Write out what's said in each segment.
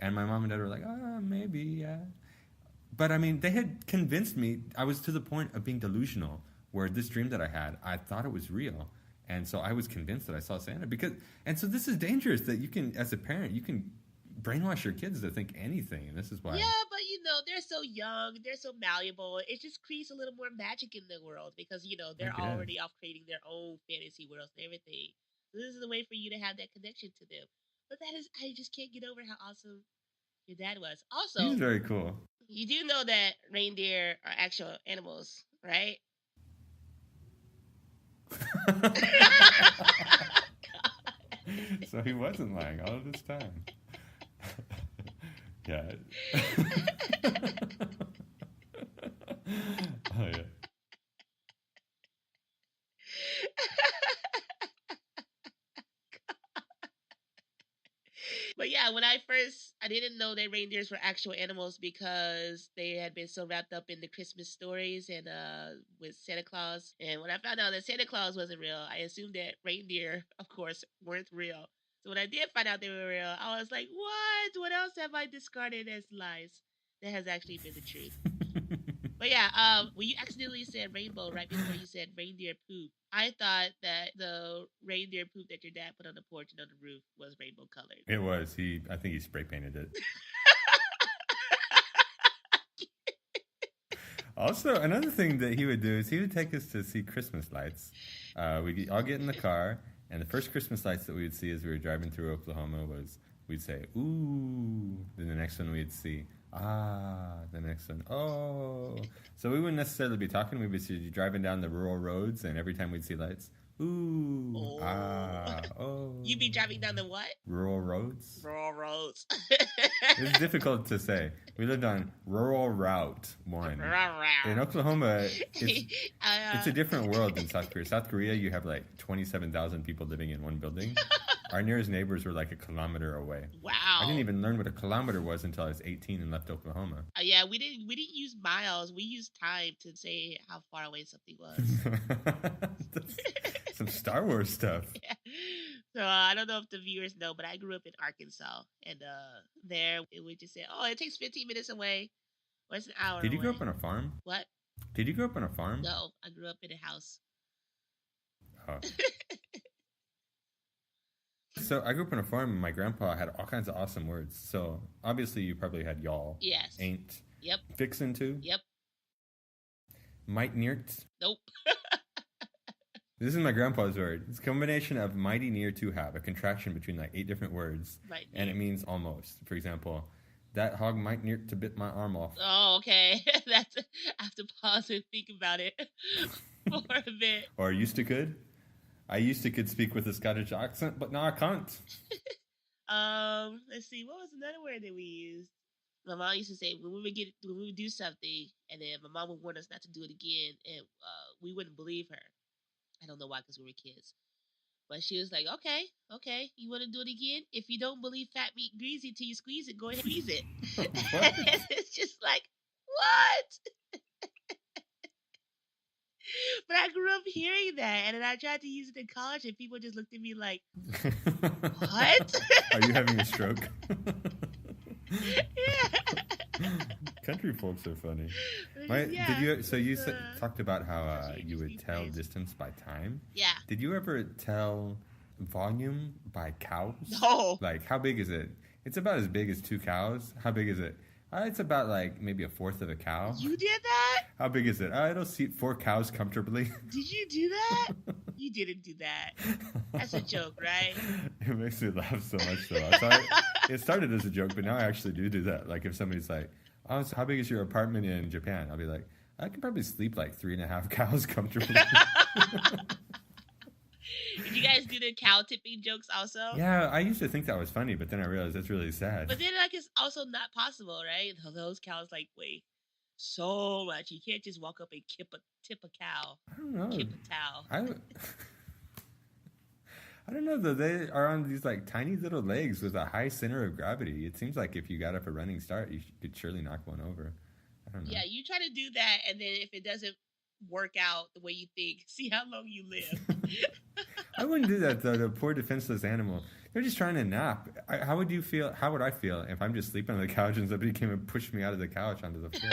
And my mom and dad were like, maybe, yeah. But I mean, they had convinced me. I was to the point of being delusional, where this dream that I had, I thought it was real. And so I was convinced that I saw Santa and so this is dangerous that you can, as a parent, you can brainwash your kids to think anything. And this is why. Yeah, but they're so young, they're so malleable. It just creates a little more magic in the world because, they're already off creating their own fantasy worlds and everything. So this is a way for you to have that connection to them. But I just can't get over how awesome your dad was. Also, he's very cool. You do know that reindeer are actual animals, right? So he wasn't lying all of this time. Yeah. Oh, yeah. But yeah, I didn't know that reindeers were actual animals because they had been so wrapped up in the Christmas stories and with Santa Claus. And when I found out that Santa Claus wasn't real, I assumed that reindeer, of course, weren't real. So when I did find out they were real, I was like, what? What else have I discarded as lies? That has actually been the truth. But yeah, when you accidentally said rainbow right before you said reindeer poop, I thought that the reindeer poop that your dad put on the porch and on the roof was rainbow colored. It was. I think he spray painted it. Also, another thing that he would do is he would take us to see Christmas lights. We'd all get in the car, and the first Christmas lights that we would see as we were driving through Oklahoma was, we'd say, ooh. Then the next one we'd see, the next one, oh. So we wouldn't necessarily be talking. We'd be driving down the rural roads, and every time we'd see lights, ooh, oh. You'd be driving down the what? Rural roads. Rural roads. It's difficult to say. We lived on Rural Route 1. In Oklahoma, it's a different world than South Korea. South Korea, you have like 27,000 people living in one building. Our nearest neighbors were like a kilometer away. Wow. I didn't even learn what a kilometer was until I was 18 and left Oklahoma. Yeah, we didn't use miles. We used time to say how far away something was. Some Star Wars stuff. Yeah. So I don't know if the viewers know, but I grew up in Arkansas, and there it would just say, "Oh, it takes 15 minutes away, or it's an hour." Did you away. grow up on a farm? What? Did you grow up on a farm? No, I grew up in a house. Oh. So I grew up on a farm, and my grandpa had all kinds of awesome words. So obviously you probably had y'all. Yes. Ain't. Yep. Fixin' to. Yep. Might neart. Nope. This is my grandpa's word. It's a combination of mighty near to have, a contraction between like 8 different words. Right. And it means almost. For example, that hog might near to bit my arm off. Oh, okay. I have to pause and think about it for a bit. Or used to could. I used to could speak with a Scottish accent, but now I can't. Let's see. What was another word that we used? My mom used to say when we would do something, and then my mom would warn us not to do it again, and we wouldn't believe her. I don't know why, because we were kids. But she was like, okay, you want to do it again? If you don't believe fat meat greasy till you squeeze it, go ahead and squeeze it. And it's just like, what? But I grew up hearing that, and then I tried to use it in college, and people just looked at me like, what? Are you having a stroke? Yeah. Country folks are funny. Talked about how you would tell distance by time. Yeah. Did you ever tell volume by cows? No. Like, how big is it? It's about as big as 2 cows. How big is it? It's about like maybe a fourth of a cow. You did that? How big is it? It'll seat 4 cows comfortably. Did you do that? You didn't do that. That's a joke, right? It makes me laugh so much though. It started as a joke, but now I actually do that. Like if somebody's like, "Oh, so how big is your apartment in Japan?" I'll be like, "I could probably sleep like 3.5 cows comfortably." Did you guys do the cow tipping jokes also? Yeah, I used to think that was funny, but then I realized that's really sad. But then like it's also not possible, right? Those cows like weigh so much. You can't just walk up and tip a cow. I don't know. Tip a towel. I don't know though. They are on these like tiny little legs with a high center of gravity. It seems like if you got up a running start, you could surely knock one over. I don't know. Yeah, you try to do that, and then if it doesn't work out the way you think, see how long you live. I wouldn't do that though. The poor defenseless animal. They're just trying to nap. How would you feel? How would I feel if I'm just sleeping on the couch and somebody came and pushed me out of the couch onto the floor?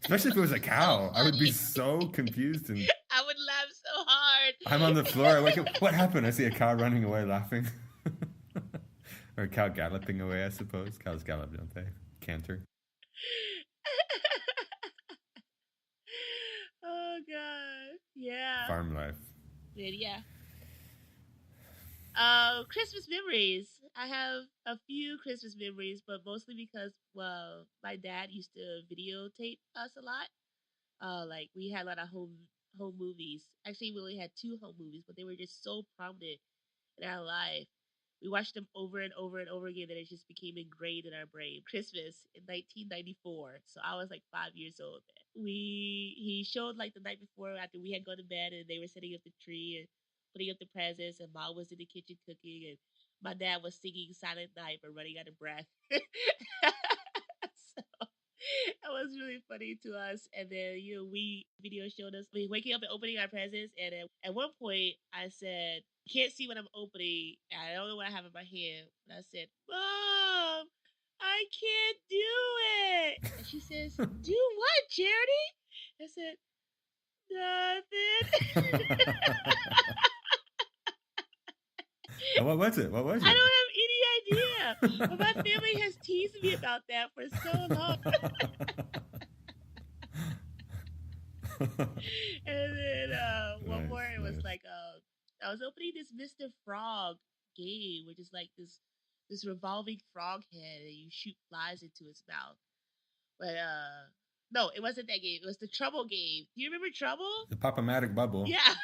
Especially if it was a cow. I would be so confused and I would laugh so hard. I'm on the floor. I wake up. What happened? I see a cow running away laughing. Or a cow galloping away, I suppose. Cows gallop, don't they? Canter. Oh, God. Yeah. Farm life. Yeah. Christmas memories. I have a few Christmas memories, but mostly because, well, my dad used to videotape us a lot. Like we had a lot of home movies. Actually, we only had 2 home movies, but they were just so prominent in our life. We watched them over and over and over again, and it just became ingrained in our brain. Christmas in 1994, so I was like 5 years old. He showed like the night before after we had gone to bed, and they were setting up the tree and putting up the presents, and Mom was in the kitchen cooking, and my dad was singing Silent Night but running out of breath. So that was really funny to us. And then we video showed us waking up and opening our presents. And at one point, I said, "Can't see what I'm opening. I don't know what I have in my hand." But I said, "Mom, I can't do it." And she says, "Do what, Charity?" I said, "Nothing." What was it? What was it? I don't have any idea. But my family has teased me about that for so long. And then one more, it was like I was opening this Mr. Frog game, which is like this revolving frog head, and you shoot flies into its mouth. But no, it wasn't that game. It was the Trouble game. Do you remember Trouble? The Pop-O-Matic bubble. Yeah.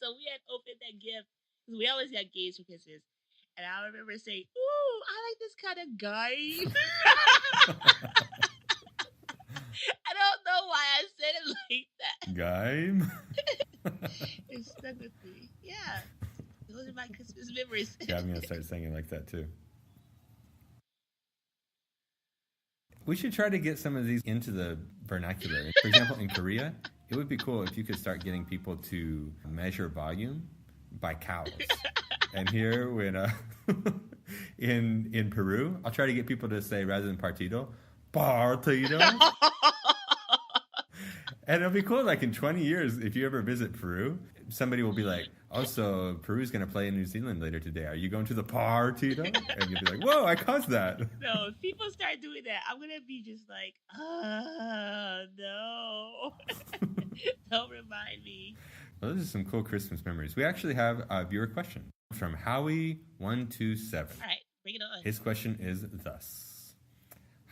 So we had opened that gift because we always got games for Christmas, and I remember saying, "Ooh, I like this kind of game." I don't know why I said it like that. Game. It stuck with me. Yeah. Those are my Christmas memories. Yeah, I'm going to start singing like that too. We should try to get some of these into the vernacular. For example, in Korea, it would be cool if you could start getting people to measure volume by cows. And here, when in Peru, I'll try to get people to say, rather than partido, partido. And it'll be cool, like in 20 years, if you ever visit Peru, somebody will be like, "Oh, so Peru's going to play in New Zealand later today. Are you going to the partido?" And you'll be like, "Whoa, I caused that." No, if people start doing that, I'm going to be just like, no. Don't remind me. Well, those are some cool Christmas memories. We actually have a viewer question from Howie127. All right, bring it on. His question is thus.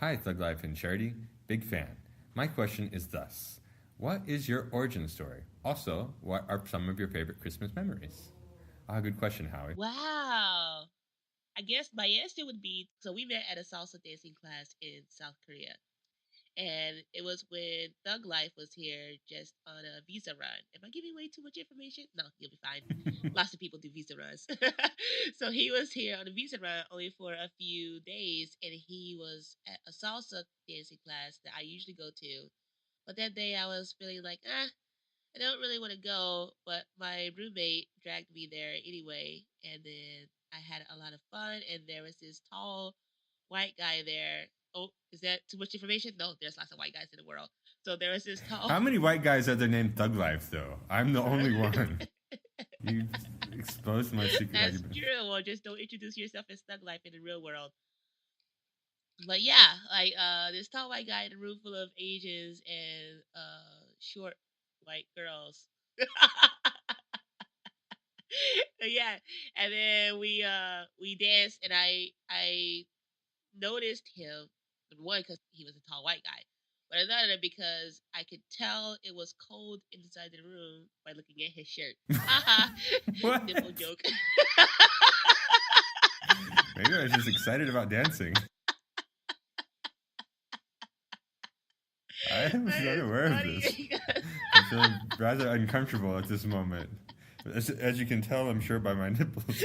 "Hi, ThugLife and Charity. Big fan. My question is thus. What is your origin story? Also, what are some of your favorite Christmas memories?" Good question, Howie. Wow. I guess my answer would be, so we met at a salsa dancing class in South Korea. And it was when ThugLife was here just on a visa run. Am I giving away too much information? No, you'll be fine. Lots of people do visa runs. So he was here on a visa run only for a few days, and he was at a salsa dancing class that I usually go to. But that day I was feeling like, I don't really want to go, but my roommate dragged me there anyway, and then I had a lot of fun, and there was this tall white guy there. Oh, is that too much information? No, there's lots of white guys in the world. So there was this tall... How many white guys are there named ThugLife, though? I'm the only one. You exposed my secret. That's true. Well, just don't introduce yourself as ThugLife in the real world. But yeah, like this tall white guy in a room full of Asians and short white girls. Yeah, and then we danced, and I noticed him, one because he was a tall white guy, but another because I could tell it was cold inside the room by looking at his shirt. What? Simple joke. Maybe I was just excited about dancing. I was not aware of this. I'm feeling rather uncomfortable at this moment. As you can tell, I'm sure by my nipples.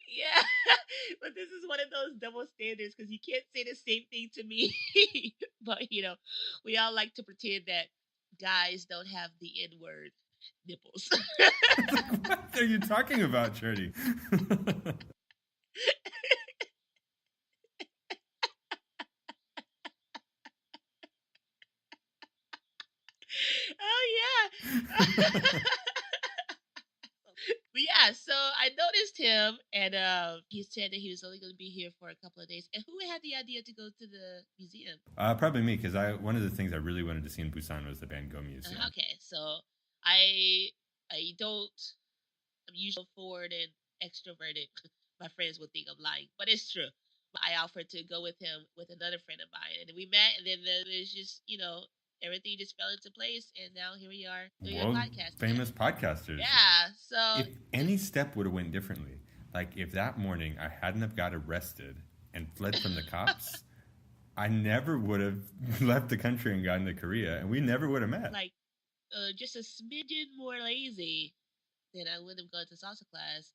Yeah, But this is one of those double standards because you can't say the same thing to me. But we all like to pretend that guys don't have the N word nipples. What are you talking about, Charity? Oh yeah. But yeah, so I noticed him, and he said that he was only going to be here for a couple of days. And who had the idea to go to the museum? Probably me, because one of the things I really wanted to see in Busan was the Van Gogh Museum. Okay, so I don't. I'm usually forward and extroverted. My friends will think I'm lying, but it's true. I offered to go with him with another friend of mine, and we met, and then there's just everything just fell into place, and now here we are doing a podcast. Famous podcasters. Yeah. So if any step would have went differently, like if that morning I hadn't have got arrested and fled from the cops, I never would have left the country and gotten to Korea, and we never would have met. Like, just a smidgen more lazy, then I would have gone to salsa class.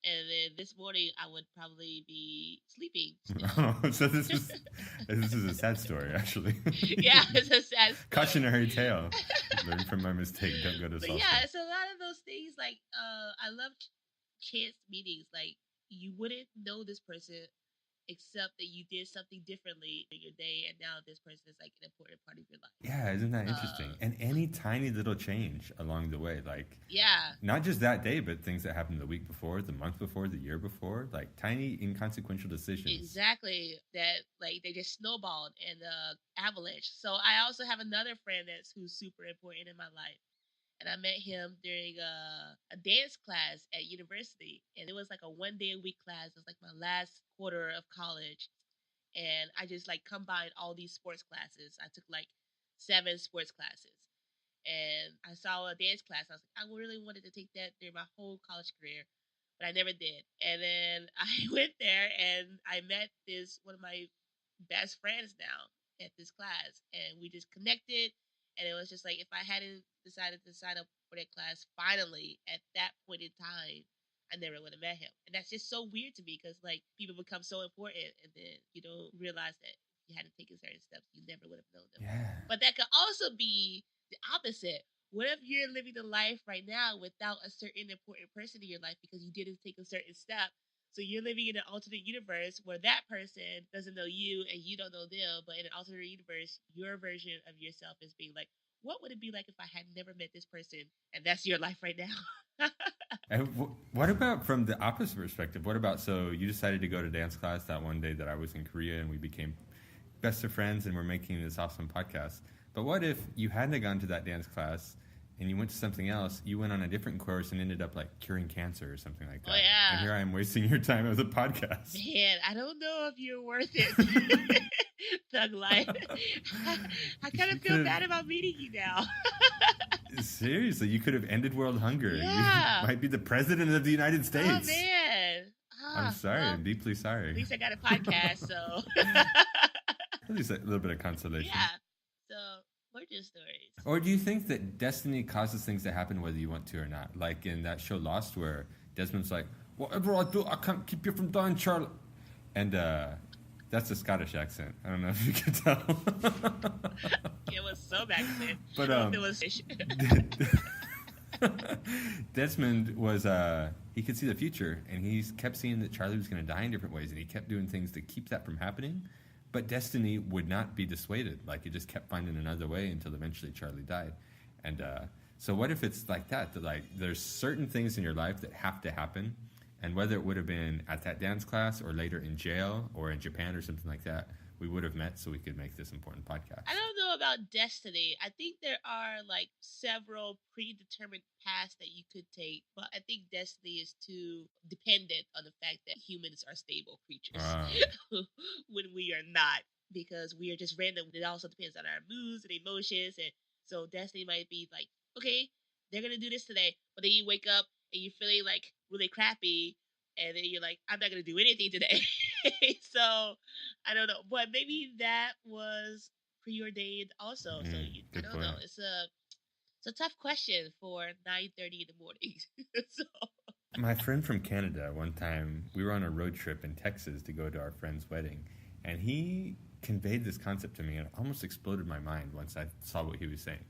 And then this morning, I would probably be sleeping. Oh, so this is a sad story, actually. Yeah, it's a sad story. Cautionary tale. Learn from my mistake. Don't go to salsa. Yeah, it's a lot of those things. Like, I love chance meetings. Like, you wouldn't know this person except that you did something differently in your day, and now this person is like an important part of your life. Yeah, isn't that interesting? And any tiny little change along the way, like not just that day, but things that happened the week before, the month before, the year before, like tiny inconsequential decisions. Exactly, that like they just snowballed and avalanche. So I also have another friend who's super important in my life. And I met him during a dance class at university. And it was like a 1 day a week class. It was like my last quarter of college. And I just like combined all these sports classes. I took like 7 sports classes. And I saw a dance class. I was like, I really wanted to take that during my whole college career, but I never did. And then I went there and I met one of my best friends now at this class. And we just connected. And it was just like, if I hadn't decided to sign up for that class finally at that point in time, I never would have met him. And that's just so weird to me because like people become so important and then you don't realize that if you hadn't taken certain steps, you never would have known them. Yeah. But that could also be the opposite. What if you're living the life right now without a certain important person in your life because you didn't take a certain step? So you're living in an alternate universe where that person doesn't know you and you don't know them, but in an alternate universe, your version of yourself is being like, what would it be like if I had never met this person? And that's your life right now. And what about from the opposite perspective? What about, so you decided to go to dance class that one day that I was in Korea and we became best of friends and we're making this awesome podcast. But what if you hadn't gone to that dance class and you went to something else, you went on a different course and ended up like curing cancer or something like that? Oh, yeah. And here I am wasting your time with a podcast. Man, I don't know if you're worth it. ThugLife. I kind of feel bad about meeting you now. Seriously, you could have ended world hunger. Yeah. You might be the president of the United States. Oh, man. I'm sorry. I'm deeply sorry. At least I got a podcast, so. At least a little bit of consolation. Yeah. So, origin stories. Or do you think that destiny causes things to happen whether you want to or not? Like in that show Lost where Desmond's like, whatever I do, I can't keep you from dying, Charlotte. And that's a Scottish accent. I don't know if you can tell. It was some accent. But it was Desmond was he could see the future, and he kept seeing that Charlie was going to die in different ways, and he kept doing things to keep that from happening. But destiny would not be dissuaded. Like, it just kept finding another way until eventually Charlie died. And so what if it's like that like there's certain things in your life that have to happen, and whether it would have been at that dance class or later in jail or in Japan or something like that, we would have met so we could make this important podcast. I don't know about destiny. I think there are like several predetermined paths that you could take, but I think destiny is too dependent on the fact that humans are stable creatures when we are not, because we are just random. It also depends on our moods and emotions, and so destiny might be like, okay, they're gonna do this today, but then you wake up and you're feeling like really crappy, and then you're like, I'm not going to do anything today. So, I don't know. But maybe that was preordained also. So, I don't know. It's a tough question for 9:30 in the morning. So. My friend from Canada, one time, we were on a road trip in Texas to go to our friend's wedding, and he conveyed this concept to me, and it almost exploded my mind once I saw what he was saying.